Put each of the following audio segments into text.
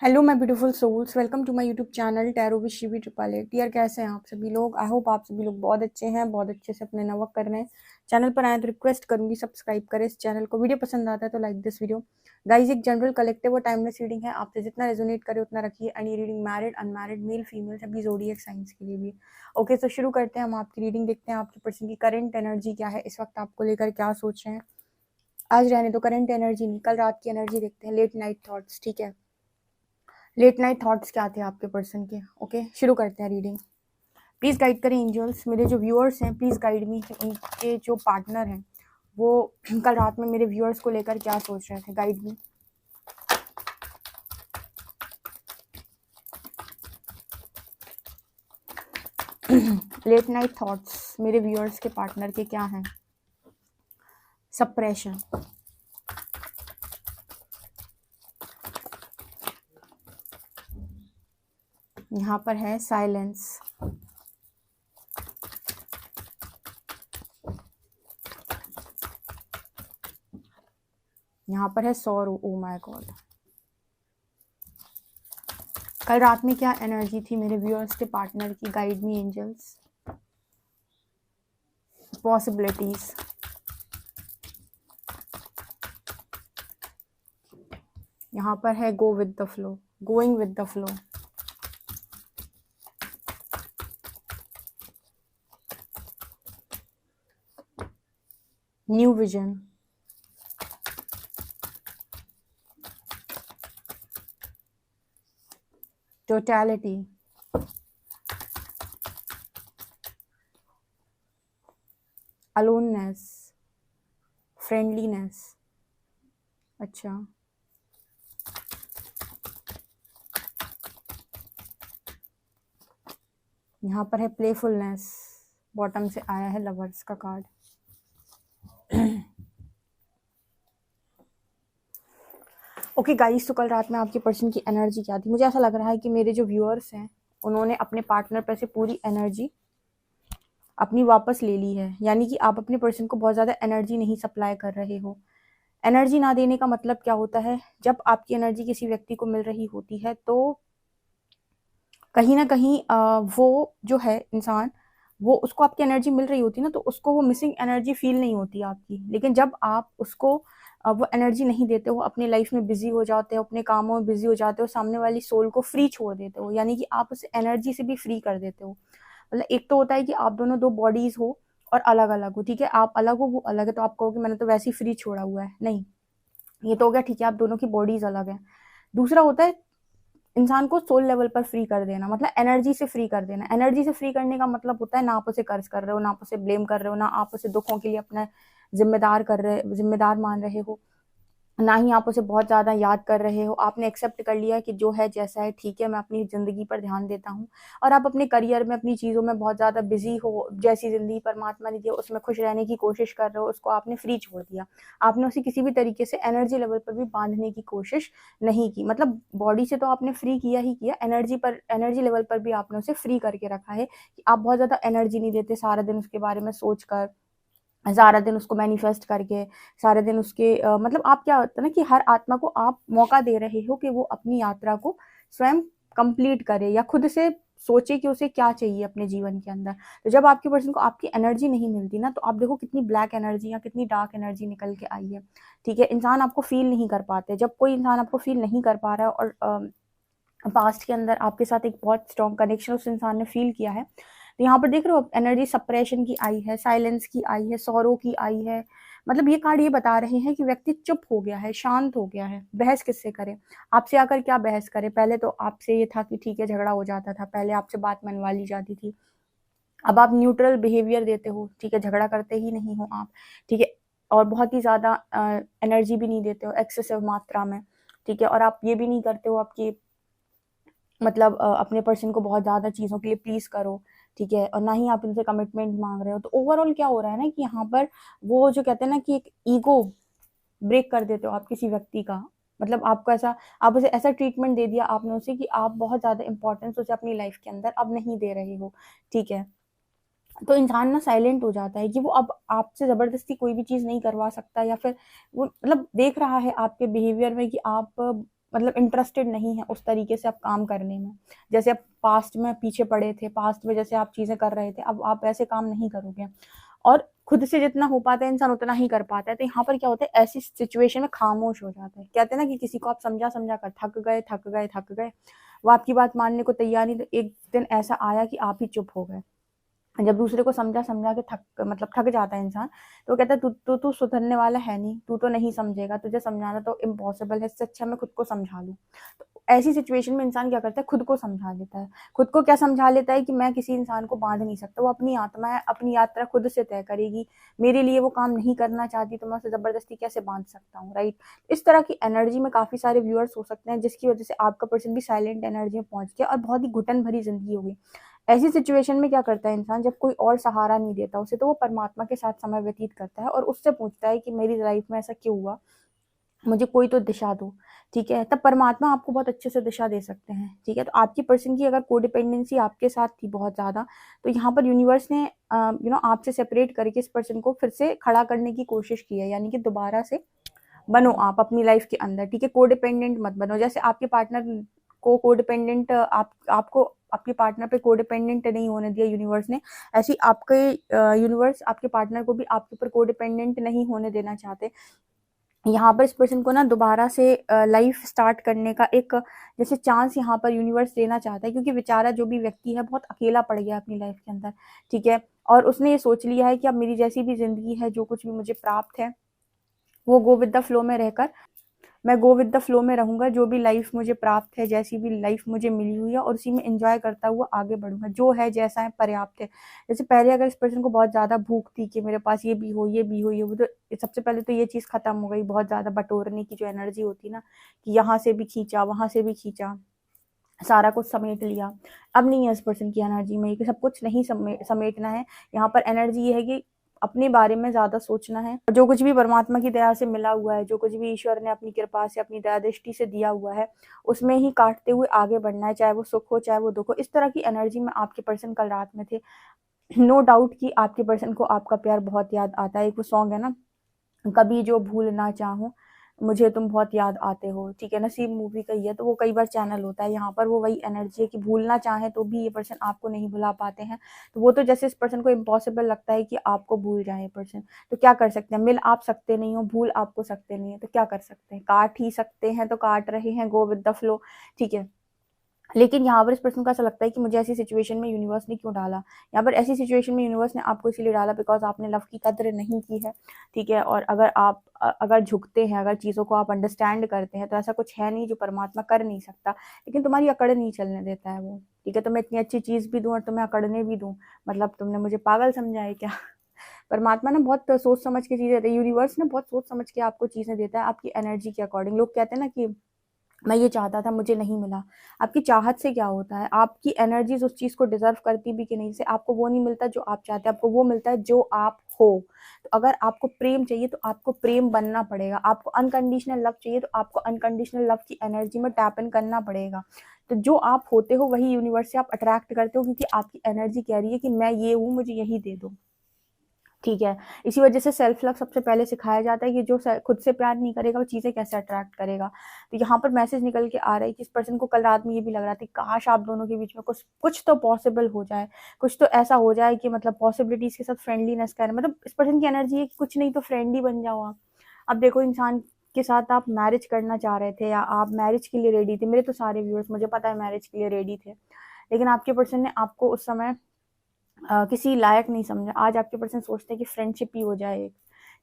Hello my beautiful souls, welcome to my YouTube channel tarot with Shivi triple eight. यार कैसे हैं आप सभी लोग? आई होप आप सभी लोग बहुत अच्छे हैं, बहुत अच्छे से अपने नवक कर रहे हैं। चैनल पर आए तो रिक्वेस्ट करूंगी सब्सक्राइब करें इस चैनल को। वीडियो पसंद आता है तो लाइक दिस वीडियो। गाइज, एक जनरल कलेक्टिव और टाइमलेस रीडिंग है, आपसे जितना रेजोनेट करे उतना रखिए। एंड ये reading married unmarried male female सभी ज़ोडिएक साइंस के लिए भी। ओके, तो शुरू करते हैं हम आपकी रीडिंग। देखते हैं आपके पर्सन की करंट एनर्जी क्या है, इस वक्त आपको लेकर क्या सोच रहे हैं। आज रहने दो करंट एनर्जी नहीं, कल रात की एनर्जी देखते हैं। लेट नाइट थॉट्स, ठीक है। लेट नाइट थॉट्स क्या थे आपके पर्सन के? ओके, शुरू करते हैं रीडिंग। प्लीज़ गाइड करें एंजल्स। मेरे जो व्यूअर्स हैं प्लीज़ गाइड मी कि उनके जो पार्टनर हैं वो कल रात में मेरे व्यूअर्स को लेकर क्या सोच रहे थे। Guide me. Late night thoughts मेरे व्यूअर्स के पार्टनर के क्या हैं? सप्रेशन, यहाँ पर है साइलेंस, यहाँ पर है सॉरो। ओ माय गॉड, कल रात में क्या एनर्जी थी मेरे व्यूअर्स के पार्टनर की? Guide me angels. पॉसिबिलिटीज, यहाँ पर है go with the flow, going with the flow. New vision, totality, aloneness, friendliness. अच्छा, यहाँ पर है प्लेफुलनेस। बॉटम से आया है लवर्स का कार्ड। ओके गाइस, तो कल रात में आपके पर्सन की एनर्जी क्या थी? मुझे ऐसा लग रहा है कि मेरे जो व्यूअर्स हैं उन्होंने अपने पार्टनर पर से पूरी एनर्जी अपनी वापस ले ली है। यानी कि आप अपने पर्सन को बहुत ज़्यादा एनर्जी नहीं सप्लाई कर रहे हो। एनर्जी ना देने का मतलब क्या होता है? जब आपकी एनर्जी किसी व्यक्ति को मिल रही होती है तो कहीं ना कहीं वो जो है इंसान, वो उसको आपकी एनर्जी मिल रही होती है ना, तो उसको वो मिसिंग एनर्जी फील नहीं होती आपकी। लेकिन जब आप उसको वो एनर्जी नहीं देते हो, अपने लाइफ में बिजी हो जाते हो, अपने कामों में बिजी हो जाते हो, सामने वाली सोल को फ्री छोड़ देते हो, यानी कि आप उस एनर्जी से भी फ्री कर देते हो। मतलब एक तो होता है कि आप दोनों दो बॉडीज हो और अलग अलग हो, ठीक है, आप अलग हो वो अलग है, तो आप कहोगे मैंने तो वैसे ही फ्री छोड़ा हुआ है। नहीं, ये तो हो गया, ठीक है, आप दोनों की बॉडीज अलग है। दूसरा होता है इंसान को सोल लेवल पर फ्री कर देना, मतलब एनर्जी से फ्री कर देना। एनर्जी से फ्री करने का मतलब होता है ना आप उसे कर्ज कर रहे हो, ना आप उसे ब्लेम कर रहे हो, ना आप उसे दुखों के लिए अपना जिम्मेदार मान रहे हो, ना ही आप उसे बहुत ज़्यादा याद कर रहे हो। आपने एक्सेप्ट कर लिया कि जो है जैसा है ठीक है, मैं अपनी ज़िंदगी पर ध्यान देता हूँ। और आप अपने करियर में, अपनी चीज़ों में बहुत ज़्यादा बिजी हो। जैसी ज़िंदगी परमात्मा ने दी उसमें खुश रहने की कोशिश कर रहे हो, उसको आपने फ्री छोड़ दिया। आपने उसे किसी भी तरीके से एनर्जी लेवल पर भी बांधने की कोशिश नहीं की। मतलब बॉडी से तो आपने फ्री किया ही किया, एनर्जी लेवल पर भी आपने उसे फ्री करके रखा है कि आप बहुत ज़्यादा एनर्जी नहीं देते सारा दिन उसके बारे में सोच कर, सारा दिन उसको मैनिफेस्ट करके, सारे दिन उसके मतलब आप क्या होता है ना कि हर आत्मा को आप मौका दे रहे हो कि वो अपनी यात्रा को स्वयं कंप्लीट करे या खुद से सोचे कि उसे क्या चाहिए अपने जीवन के अंदर। तो जब आपके पर्सन को आपकी एनर्जी नहीं मिलती ना, तो आप देखो कितनी ब्लैक एनर्जी या कितनी डार्क एनर्जी निकल के आई है। ठीक है, इंसान आपको फील नहीं कर पाते। जब कोई इंसान आपको फील नहीं कर पा रहा है और पास्ट के अंदर आपके साथ एक बहुत स्ट्रॉन्ग कनेक्शन उस इंसान ने फील किया है, तो यहाँ पर देख रहे हो एनर्जी सप्रेशन की आई है, साइलेंस की आई है, सौरो की आई है। मतलब ये कार्ड ये बता रहे हैं कि व्यक्ति चुप हो गया है, शांत हो गया है। बहस किससे करे? आपसे आकर क्या बहस करे? पहले तो आपसे ये था कि ठीक है झगड़ा हो जाता था, पहले आपसे बात मनवा ली जाती थी। अब आप न्यूट्रल बिहेवियर देते हो, ठीक है, झगड़ा करते ही नहीं हो आप, ठीक है, और बहुत ही ज़्यादा एनर्जी भी नहीं देते हो एक्सेसिव मात्रा में, ठीक है, और आप ये भी नहीं करते हो आपकी मतलब अपने पर्सन को बहुत ज़्यादा चीज़ों के लिए प्लीज़ करो, ठीक है, और ना ही आप उनसे कमिटमेंट मांग रहे हो। तो ओवरऑल क्या हो रहा है ना कि यहाँ पर वो जो कहते हैं ना कि एक ईगो ब्रेक कर देते हो आप किसी व्यक्ति का। मतलब आपको ऐसा, आप उसे ऐसा ट्रीटमेंट दे दिया आपने उसे कि आप बहुत ज़्यादा इंपॉर्टेंस उसे अपनी लाइफ के अंदर अब नहीं दे रहे हो, ठीक है। तो इंसान ना साइलेंट हो जाता है कि वो अब आपसे ज़बरदस्ती कोई भी चीज़ नहीं करवा सकता, या फिर वो मतलब देख रहा है आपके बिहेवियर में कि आप मतलब इंटरेस्टेड नहीं है उस तरीके से आप काम करने में। जैसे आप पास्ट में पीछे पड़े थे, पास्ट में जैसे आप चीज़ें कर रहे थे, अब आप ऐसे काम नहीं करोगे और खुद से जितना हो पाता है इंसान उतना ही कर पाता है। तो यहाँ पर क्या होता है, ऐसी सिचुएशन में खामोश हो जाता है। कहते हैं ना कि किसी को आप समझा कर थक गए, वो आपकी बात मानने को तैयार नहीं, तो एक दिन ऐसा आया कि आप ही चुप हो गए। जब दूसरे को समझा के थक जाता है इंसान, तो वो कहता है तू सुधरने वाला है नहीं, तू तो नहीं समझेगा, तुझे समझाना तो इम्पॉसिबल है, इससे अच्छा मैं खुद को समझा लूँ। तो ऐसी सिचुएशन में इंसान क्या करता है, खुद को समझा लेता है। खुद को क्या समझा लेता है कि मैं किसी इंसान को बांध नहीं सकता, वो अपनी आत्मा है, अपनी यात्रा खुद से तय करेगी। मेरे लिए वो काम नहीं करना चाहती तो मैं उसे जबरदस्ती कैसे बांध सकता हूँ, राइट। इस तरह की एनर्जी में काफी सारे व्यूअर्स हो सकते हैं, जिसकी वजह से आपका पर्सन भी साइलेंट एनर्जी में पहुंच गया और बहुत ही घुटन भरी जिंदगी होगी। ऐसी सिचुएशन में क्या करता है इंसान, जब कोई और सहारा नहीं देता उसे, तो वो परमात्मा के साथ समय व्यतीत करता है और उससे पूछता है कि मेरी लाइफ में ऐसा क्यों हुआ, मुझे कोई तो दिशा दो। ठीक है, तब परमात्मा आपको बहुत अच्छे से दिशा दे सकते हैं। ठीक है, तो आपकी पर्सन की अगर कोडिपेंडेंसी आपके साथ थी बहुत ज्यादा, तो यहाँ पर यूनिवर्स ने आपसे सेपरेट करके इस पर्सन को फिर से खड़ा करने की कोशिश की है, यानी कि दोबारा से बनो आप अपनी लाइफ के अंदर। ठीक है, कोडिपेंडेंट मत बनो। जैसे आपके पार्टनर को कोडिपेंडेंट आपको आपके पार्टनर पे कोडिपेंडेंट नहीं होने दिया यूनिवर्स ने, ऐसी आपके यूनिवर्स आपके पार्टनर को भी आपके ऊपर कोडिपेंडेंट नहीं होने देना चाहते। यहाँ पर इस पर्सन को ना दोबारा से लाइफ स्टार्ट करने का एक जैसे चांस यहाँ पर यूनिवर्स देना चाहता है, क्योंकि बेचारा जो भी व्यक्ति है बहुत अकेला पड़ गया अपनी लाइफ के अंदर। ठीक है, और उसने ये सोच लिया है कि अब मेरी जैसी भी जिंदगी है, जो कुछ भी मुझे प्राप्त है, वो गो विद द फ्लो में रहकर मैं गो विद द फ्लो में रहूंगा। जो भी लाइफ मुझे प्राप्त है, जैसी भी लाइफ मुझे मिली हुई है, और उसी में एंजॉय करता हुआ आगे बढ़ूंगा। जो है जैसा है पर्याप्त है। जैसे पहले अगर इस पर्सन को बहुत ज्यादा भूख थी कि मेरे पास ये भी हो, ये भी हो, ये वो, तो सबसे पहले तो ये चीज खत्म हो गई। बहुत ज्यादा बटोरने की जो एनर्जी होती ना, कि यहाँ से भी खींचा, वहां से भी खींचा, सारा कुछ समेट लिया, अब नहीं है इस पर्सन की एनर्जी में कि सब कुछ नहीं समेटना है। यहाँ पर एनर्जी ये है कि अपने बारे में ज्यादा सोचना है। जो कुछ भी परमात्मा की दया से मिला हुआ है, जो कुछ भी ईश्वर ने अपनी कृपा से, अपनी दया दृष्टि से दिया हुआ है, उसमें ही काटते हुए आगे बढ़ना है, चाहे वो सुख हो चाहे वो दुख हो। इस तरह की एनर्जी में आपके पर्सन कल रात में थे। नो डाउट कि आपके पर्सन को आपका प्यार बहुत याद आता है। एक वो सॉन्ग है ना, कभी जो भूल ना चाहूं, मुझे तुम बहुत याद आते हो। ठीक है, नसीब मूवी का ही है, तो वो कई बार चैनल होता है। यहाँ पर वो वही एनर्जी है कि भूलना चाहे तो भी ये पर्सन आपको नहीं भुला पाते हैं। तो वो तो जैसे इस पर्सन को इम्पॉसिबल लगता है कि आपको भूल जाए ये पर्सन, तो क्या कर सकते हैं, मिल आप सकते नहीं हो, भूल आपको सकते नहीं है, तो क्या कर सकते हैं, काट ही सकते हैं, तो काट रहे हैं, गो विद द फ्लो। ठीक है, लेकिन यहाँ पर इस पर्सन को ऐसा लगता है कि मुझे ऐसी सिचुएशन में यूनिवर्स ने क्यों डाला। यहाँ पर ऐसी सिचुएशन में यूनिवर्स ने आपको इसीलिए डाला बिकॉज आपने लव की कद्र नहीं की है। ठीक है, और अगर आप अगर झुकते हैं, अगर चीज़ों को आप अंडरस्टैंड करते हैं, तो ऐसा कुछ है नहीं जो परमात्मा कर नहीं सकता, लेकिन तुम्हारी अकड़ नहीं चलने देता है वो। ठीक है, तो मैं इतनी अच्छी चीज़ भी दूँ और तुम्हें अकड़ने भी दूँ, मतलब तुमने मुझे पागल समझा है क्या। परमात्मा ने बहुत सोच समझ के चीज़ें देता है, यूनिवर्स ने बहुत सोच समझ के आपको चीज़ें देता है आपकी एनर्जी के अकॉर्डिंग। लोग कहते हैं ना कि मैं ये चाहता था मुझे नहीं मिला। आपकी चाहत से क्या होता है, आपकी एनर्जीज उस चीज को डिजर्व करती भी कि नहीं। से आपको वो नहीं मिलता जो आप चाहते हैं, आपको वो मिलता है जो आप हो। तो अगर आपको प्रेम चाहिए तो आपको प्रेम बनना पड़ेगा, आपको अनकंडीशनल लव चाहिए तो आपको अनकंडीशनल लव की एनर्जी में टैप इन करना पड़ेगा। तो जो आप होते हो वही यूनिवर्स से आप अट्रैक्ट करते हो, क्योंकि आपकी एनर्जी कह रही है कि मैं ये हूँ, मुझे यही दे दो। ठीक है, इसी वजह से सेल्फ लव सबसे पहले सिखाया जाता है कि जो खुद से प्यार नहीं करेगा वो चीजें कैसे अट्रैक्ट करेगा। तो यहाँ पर मैसेज निकल के आ रहा है कि इस पर्सन को कल रात में ये भी लग रहा था काश आप दोनों के बीच में कुछ कुछ तो पॉसिबल हो जाए, कुछ तो ऐसा हो जाए कि मतलब पॉसिबिलिटीज के साथ फ्रेंडलीनेस का, मतलब इस पर्सन की एनर्जी है कि कुछ नहीं तो फ्रेंड ही बन जाओ आप। अब देखो, इंसान के साथ आप मैरिज करना चाह रहे थे या आप मैरिज के लिए रेडी थे, मेरे तो सारे व्यूअर्स मुझे पता है मैरिज के लिए रेडी थे, लेकिन आपके पर्सन ने आपको उस समय किसी लायक नहीं समझा। आज आपके पर्सन सोचते हैं कि फ्रेंडशिप ही हो जाए एक।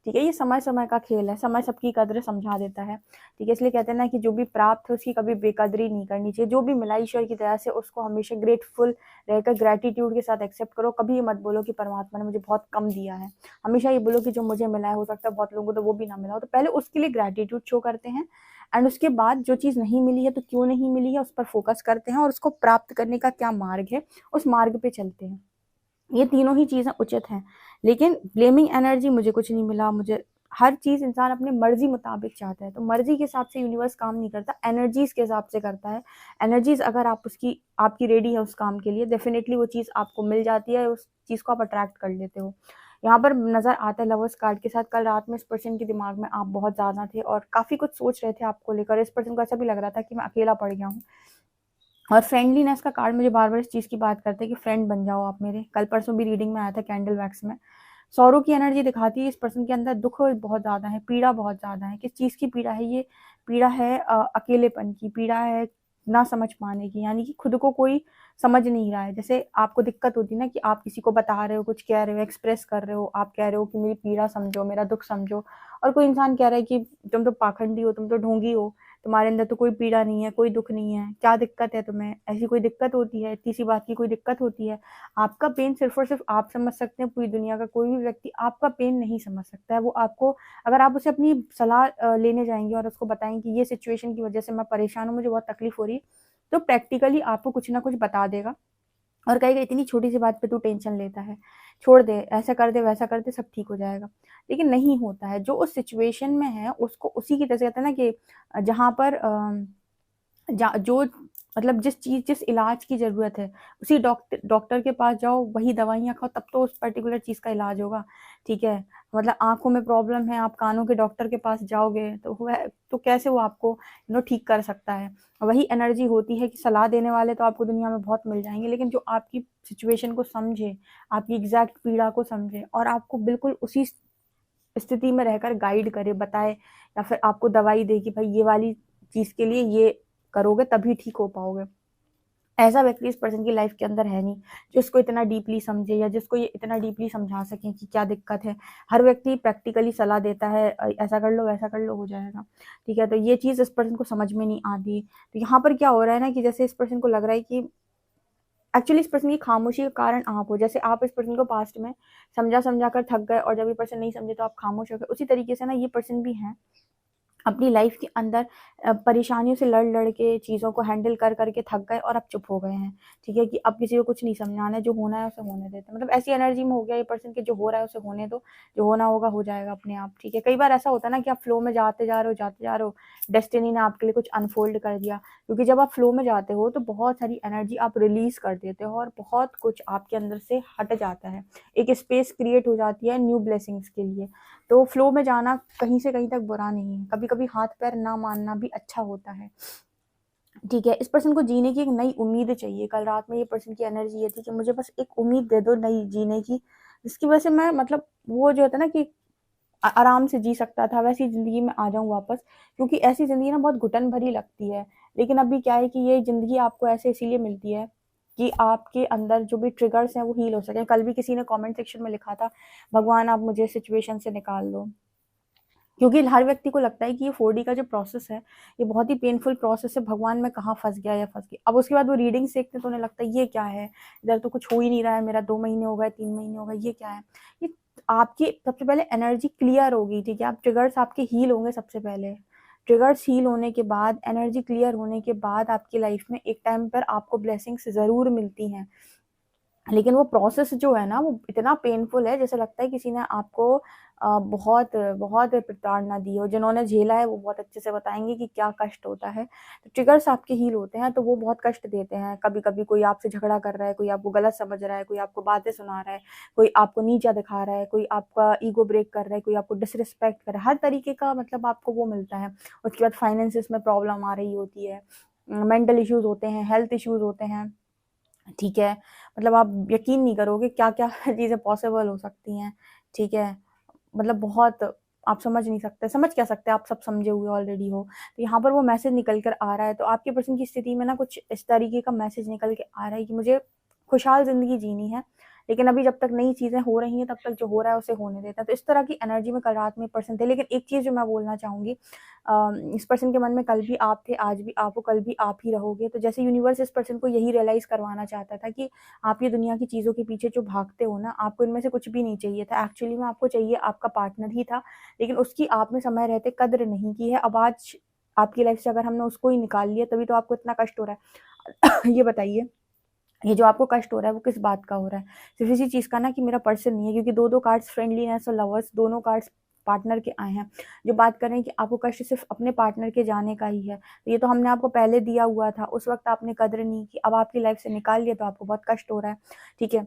ठीक है, ये समय समय का खेल है, समय सबकी कद्र समझा देता है। ठीक है, इसलिए कहते हैं ना कि जो भी प्राप्त है उसकी कभी बेकदरी नहीं करनी चाहिए। जो भी मिला ईश्वर की दया से उसको हमेशा ग्रेटफुल रहकर ग्रेटिट्यूड के साथ एक्सेप्ट करो। कभी ये मत बोलो कि परमात्मा ने मुझे बहुत कम दिया है। हमेशा ये बोलो कि जो मुझे मिला है, हो सकता है बहुत लोगों को तो वो भी ना मिला हो, तो पहले उसके लिए ग्रेटिट्यूड शो करते हैं, एंड उसके बाद जो चीज़ नहीं मिली है तो क्यों नहीं मिली है उस पर फोकस करते हैं, और उसको प्राप्त करने का क्या मार्ग है उस मार्ग पे चलते हैं। ये तीनों ही चीजें उचित हैं। लेकिन ब्लेमिंग एनर्जी, मुझे कुछ नहीं मिला, मुझे हर चीज इंसान अपने मर्जी मुताबिक चाहता है, तो मर्जी के हिसाब से यूनिवर्स काम नहीं करता, एनर्जीज के हिसाब से करता है। एनर्जीज अगर आप उसकी आपकी रेडी है उस काम के लिए, डेफिनेटली वो चीज आपको मिल जाती है, उस चीज को आप अट्रैक्ट कर लेते हो। यहाँ पर नज़र आता है लवर्स कार्ड के साथ, कल रात में इस पर्सन के दिमाग में आप बहुत ज़्यादा थे और काफ़ी कुछ सोच रहे थे आपको लेकर। इस पर्सन को ऐसा भी लग रहा था कि मैं अकेला पड़ गया हूँ। और फ्रेंडलीनेस का कार्ड मुझे बार-बार इस चीज़ की बात करते हैं कि फ्रेंड बन जाओ आप मेरे। कल परसों भी रीडिंग में आया था कैंडल वैक्स में। सॉरो की एनर्जी दिखाती है इस पर्सन के अंदर दुःख बहुत ज़्यादा है, पीड़ा बहुत ज़्यादा है। किस चीज़ की पीड़ा है ये? पीड़ा है अकेलेपन की, पीड़ा है ना समझ पाने की, यानी कि खुद को कोई समझ नहीं रहा है। जैसे आपको दिक्कत होती है ना कि आप किसी को बता रहे हो, कुछ कह रहे हो, एक्सप्रेस कर रहे हो, आप कह रहे हो कि मेरी पीड़ा समझो, मेरा दुःख समझो, और कोई इंसान कह रहा है कि तुम तो पाखंडी हो, तुम तो ढोंगी हो, तुम्हारे अंदर तो कोई पीड़ा नहीं है, कोई दुःख नहीं है, क्या दिक्कत है तुम्हें? ऐसी कोई दिक्कत होती है? इतनी सी बात की कोई दिक्कत होती है? आपका पेन सिर्फ़ और सिर्फ़ आप समझ सकते हैं, पूरी दुनिया का कोई भी व्यक्ति आपका पेन नहीं समझ सकता है। वो आपको, अगर आप उसे अपनी सलाह लेने जाएँगे और उसको बताएँगे कि ये सिचुएशन की वज़ह से मैं परेशान हूँ, मुझे बहुत तकलीफ़ हो रही है, तो प्रैक्टिकली आपको कुछ ना कुछ बता देगा और कहेगा इतनी छोटी-सी बात पे तू टेंशन लेता है, छोड़ दे, ऐसा कर दे, वैसा कर दे, सब ठीक हो जाएगा। लेकिन नहीं होता है, जो उस सिचुएशन में है उसको उसी की, जैसे कहते हैं ना कि जहाँ पर जो मतलब जिस इलाज की ज़रूरत है, उसी डॉक्टर के पास जाओ, वही दवाइयाँ खाओ, तब तो उस पर्टिकुलर चीज़ का इलाज होगा, ठीक है? मतलब आँखों में प्रॉब्लम है, आप कानों के डॉक्टर के पास जाओगे, तो कैसे वो आपको ठीक कर सकता है? वही एनर्जी होती है कि सलाह देने वाले तो आपको दुनिया में बहुत मिल जाएँगे, लेकिन जो आपकी सिचुएशन को समझे, आपकी एग्ज़ैक्ट पीड़ा को समझे और आपको बिल्कुल उसी स्थिति में रहकर गाइड करे, बताए, या फिर आपको दवाई दे कि भाई ये वाली चीज़ के लिए ये करोगे तभी ठीक हो पाओगे। ऐसा व्यक्ति इस पर्सन की लाइफ़ के अंदर है नहीं, जो इसको इतना डीपली समझे या जिसको ये इतना डीपली समझा सके कि क्या दिक्कत है। हर व्यक्ति प्रैक्टिकली सलाह देता है, ऐसा कर लो, वैसा कर लो, हो जाएगा। ठीक है? तो ये चीज़ इस पर्सन को समझ में नहीं आती। तो यहाँ पर क्या हो रहा है ना कि जैसे इस पर्सन को लग रहा है कि एक्चुअली इस पर्सन की खामोशी का कारण आप हो। जैसे आप इस पर्सन को पास्ट में समझा-समझा कर थक गए और जब ये पर्सन नहीं समझे तो आप खामोश हो गए। उसी तरीके से ना ये पर्सन भी हैं। अपनी लाइफ के अंदर परेशानियों से लड़-लड़ के चीज़ों को हैंडल कर के थक गए और अब चुप हो गए हैं, ठीक है? कि अब किसी को कुछ नहीं समझाना है, जो होना है उसे होने देते हैं। मतलब ऐसी एनर्जी में हो गया ये पर्सन कि जो हो रहा है उसे होने दो, जो होना होगा हो जाएगा अपने आप, ठीक है? कई बार ऐसा होता है ना कि आप फ्लो में जाते जा रहे हो, डेस्टिनी ने आपके लिए कुछ अनफोल्ड कर दिया। क्योंकि जब आप फ्लो में जाते हो तो बहुत सारी एनर्जी आप रिलीज़ कर देते हो और बहुत कुछ आपके अंदर से हट जाता है। एक स्पेस क्रिएट हो जाती है न्यू ब्लेसिंग्स के लिए। तो फ्लो में जाना कहीं से कहीं तक बुरा नहीं है, कभी-कभी हाथ-पैर ना मारना भी अच्छा होता है, ठीक है? इस पर्सन को जीने की एक नई उम्मीद चाहिए। कल रात में ये पर्सन की एनर्जी ये थी कि मुझे बस एक उम्मीद दे दो नई जीने की, जिसकी वजह से मैं, मतलब वो जो होता है ना कि आराम से जी सकता था, वैसी ज़िंदगी में आ जाऊँ वापस। क्योंकि ऐसी ज़िंदगी ना बहुत घुटन भरी लगती है। लेकिन अभी क्या है कि ये ज़िंदगी आपको ऐसे इसीलिए मिलती है कि आपके अंदर जो भी ट्रिगर्स हैं वो हील हो सकें। कल भी किसी ने कमेंट सेक्शन में लिखा था, भगवान आप मुझे सिचुएशन से निकाल दो। क्योंकि हर व्यक्ति को लगता है कि ये 4D का जो प्रोसेस है, ये बहुत ही पेनफुल प्रोसेस है, भगवान मैं कहाँ फँस गया या फँस गई। अब उसके बाद वो रीडिंग्स देखते हैं तो उन्हें लगता है ये क्या है? इधर तो कुछ हो ही नहीं रहा है, मेरा 2 महीने हो गए, 3 महीने हो गए, ये क्या है? ये आपकी सबसे पहले एनर्जी क्लियर होगी, ठीक है? आप ट्रिगर्स आपके हील होंगे सबसे पहले। ट्रिगर्स हील होने के बाद, एनर्जी क्लियर होने के बाद आपकी लाइफ में एक टाइम पर आपको ब्लेसिंग्स ज़रूर मिलती हैं। लेकिन वो प्रोसेस जो है ना वो इतना पेनफुल है, जैसे लगता है किसी ने आपको बहुत बहुत प्रताड़ना दी हो। जिन्होंने झेला है वो बहुत अच्छे से बताएँगे कि क्या कष्ट होता है। तो ट्रिगर्स आपके हील होते हैं तो वो बहुत कष्ट देते हैं। कभी-कभी कोई आपसे झगड़ा कर रहा है, कोई आपको गलत समझ रहा है, कोई आपको बातें सुना रहा है, कोई आपको नीचा दिखा रहा है, कोई आपका ईगो ब्रेक कर रहा है, कोई आपको डिसरिस्पेक्ट कर रहा है। हर तरीके का मतलब आपको वो मिलता है। उसके बाद फाइनेंसेस में प्रॉब्लम आ रही होती है, मेंटल इश्यूज़ होते हैं, हेल्थ इश्यूज़ होते हैं। ठीक है? मतलब आप यकीन नहीं करोगे क्या-क्या चीज़ें पॉसिबल हो सकती हैं, ठीक है? मतलब बहुत आप समझ नहीं सकते, समझ क्या सकते हैं, आप सब समझे हुए ऑलरेडी हो। तो यहाँ पर वो मैसेज निकल कर आ रहा है, तो आपके पर्सन की स्थिति में ना कुछ इस तरीके का मैसेज निकल के आ रहा है कि मुझे खुशहाल ज़िंदगी जीनी है, लेकिन अभी जब तक नई चीज़ें हो रही हैं, तब तक जो हो रहा है उसे होने देता है। तो इस तरह की एनर्जी में कल रात में पर्सन थे। लेकिन एक चीज़ जो मैं बोलना चाहूँगी, इस पर्सन के मन में कल भी आप थे, आज भी आप हो, कल भी आप ही रहोगे। तो जैसे यूनिवर्स इस पर्सन को यही रियलाइज़ करवाना चाहता था कि आप ये दुनिया की चीज़ों के पीछे जो भागते हो ना, आपको इनमें से कुछ भी नहीं चाहिए था। एक्चुअली में आपको चाहिए आपका पार्टनर ही था, लेकिन उसकी आप में समय रहते कद्र नहीं की है। अब आज आपकी लाइफ़ से अगर हमने उसको ही निकाल लिया, तभी तो आपको इतना कष्ट हो रहा है। ये बताइए, ये जो आपको कष्ट हो रहा है वो किस बात का हो रहा है? सिर्फ़ इसी चीज़ का ना कि मेरा पर्सन नहीं है, क्योंकि 2-2 कार्ड्स फ्रेंडलीनेस और लवर्स, दोनों कार्ड्स पार्टनर के आए हैं, जो बात कर रहे हैं कि आपको कष्ट सिर्फ़ अपने पार्टनर के जाने का ही है। तो ये तो हमने आपको पहले दिया हुआ था, उस वक़्त आपने कदर नहीं की, अब आपकी लाइफ़ से निकाल लिया तो आपको बहुत कष्ट हो रहा है, ठीक है?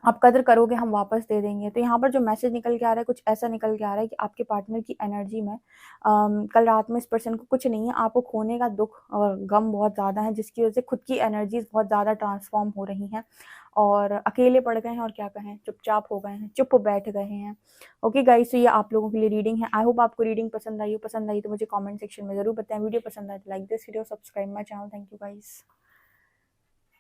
आप कदर करोगे हम वापस दे देंगे। तो यहाँ पर जो मैसेज निकल के आ रहा है कुछ ऐसा निकल के आ रहा है कि आपके पार्टनर की एनर्जी में कल रात में इस पर्सन को कुछ नहीं है, आपको खोने का दुख और गम बहुत ज़्यादा है, जिसकी वजह से खुद की एनर्जीज बहुत ज़्यादा ट्रांसफॉर्म हो रही हैं और अकेले पड़ गए हैं और क्या कहें, चुपचाप हो गए हैं, चुप बैठ गए हैं। ओके गाइस, तो ये आप लोगों के लिए रीडिंग है। आई होप आपको रीडिंग पसंद आई हो। पसंद आई तो मुझे कमेंट सेक्शन में ज़रूर बताएं। वीडियो पसंद आए तो like this video, subscribe my channel. Thank you guys.